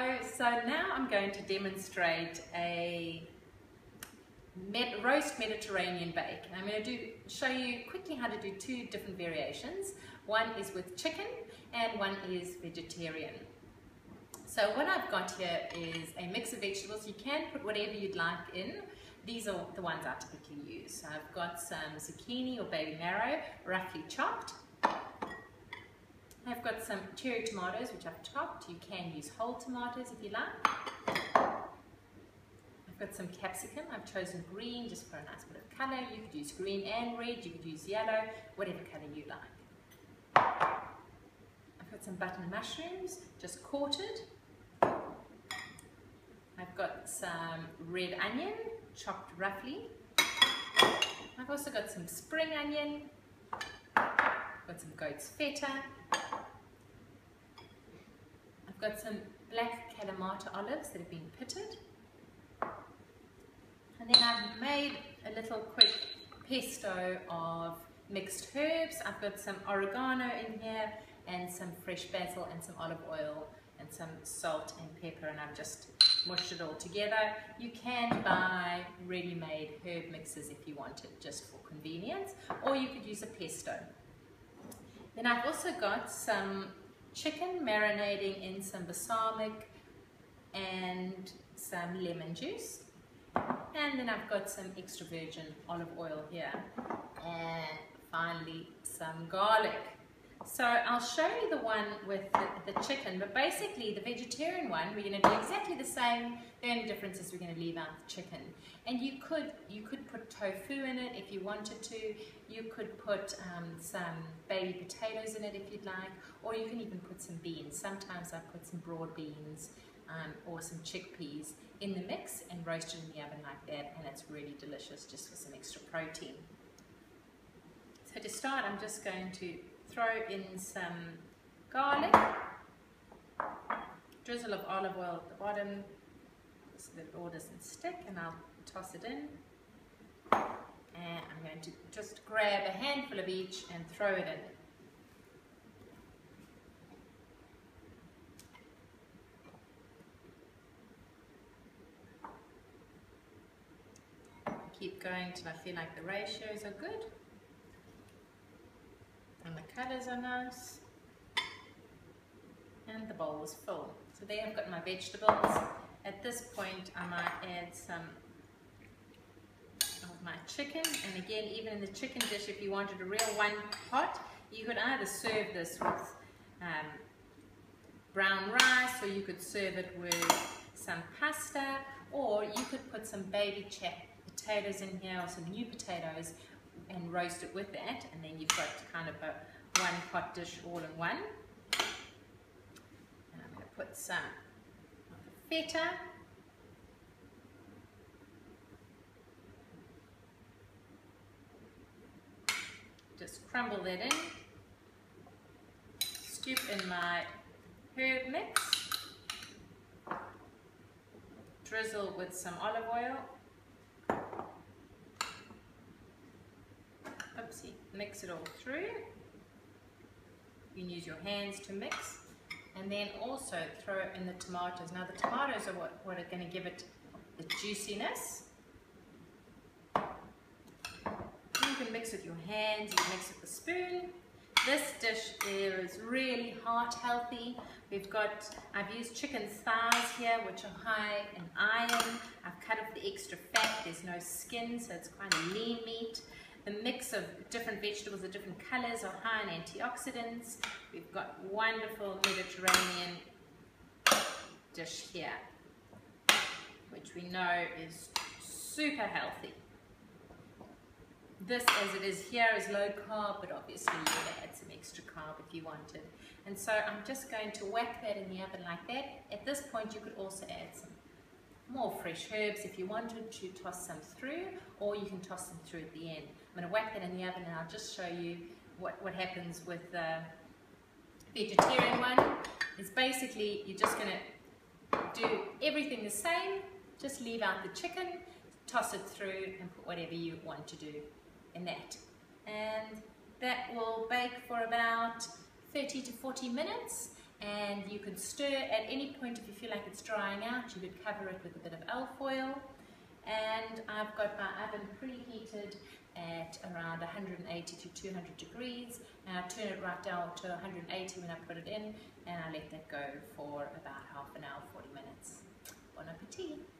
Hello, so now I'm going to demonstrate a roast Mediterranean bake. And I'm going to show you quickly how to do two different variations. One is with chicken and one is vegetarian. So what I've got here is a mix of vegetables. You can put whatever you'd like in. These are the ones I typically use. So I've got some zucchini or baby marrow, roughly chopped. I've got some cherry tomatoes which I've chopped. You can use whole tomatoes if you like. I've got some capsicum. I've chosen green just for a nice bit of colour. You could use green and red, you could use yellow, whatever colour you like. I've got some button mushrooms, just quartered. I've got some red onion, chopped roughly. I've also got some spring onion. I've got some goat's feta. I've got some black Kalamata olives that have been pitted. And then I've made a little quick pesto of mixed herbs. I've got some oregano in here and some fresh basil and some olive oil and some salt and pepper, and I've just mushed it all together. You can buy ready-made herb mixes if you want it, just for convenience, or you could use a pesto. Then I've also got some chicken marinating in some balsamic and some lemon juice. And then I've got some extra virgin olive oil here. And finally some garlic. So I'll show you the one with the chicken, but basically the vegetarian one, we're going to do exactly the same. The only difference is we're going to leave out the chicken. And you could put tofu in it if you wanted to. You could put some baby potatoes in it if you'd like, or you can even put some beans. Sometimes I put some broad beans or some chickpeas in the mix and roast it in the oven like that, and it's really delicious just for some extra protein. So to start, I'm just going to throw in some garlic, drizzle of olive oil at the bottom so that it all doesn't stick, and I'll toss it in. And I'm going to just grab a handful of each and throw it in. Keep going till I feel like the ratios are good and the colours are nice and the bowl is full. So there I've got my vegetables. At this point I might add some of my chicken, and again, even in the chicken dish, if you wanted a real one pot, you could either serve this with brown rice, or you could serve it with some pasta, or you could put some baby potatoes in here, or some new potatoes, and roast it with that, and then you've got kind of a one pot dish all in one. And I'm going to put some of the feta, just crumble that in, scoop in my herb mix, drizzle with some olive oil, oopsie, mix it all through. You can use your hands to mix, and then also throw in the tomatoes. Now the tomatoes are what are going to give it the juiciness. You can mix with your hands, you can mix with a spoon. This dish is really heart healthy. I've used chicken thighs here, which are high in iron. I've cut off the extra fat, there's no skin, so it's quite a lean meat. The mix of different vegetables of different colours are high in antioxidants. We've got wonderful Mediterranean dish here, which we know is super healthy. This, as it is here, is low carb, but obviously you could add some extra carb if you wanted. And so I'm just going to whack that in the oven like that. At this point you could also add some more fresh herbs if you wanted to toss some through, or you can toss them through at the end. I'm going to whack that in the oven, and I'll just show you what happens with the vegetarian one. Is basically you're just going to do everything the same, just leave out the chicken, toss it through, and put whatever you want to do in that. And that will bake for about 30 to 40 minutes, And you can stir at any point. If you feel like it's drying out, you could cover it with a bit of alfoil. And I've got my oven preheated at around 180 to 200 degrees, and I turn it right down to 180 when I put it in, and I let that go for about half an hour, 40 minutes. Bon appetit!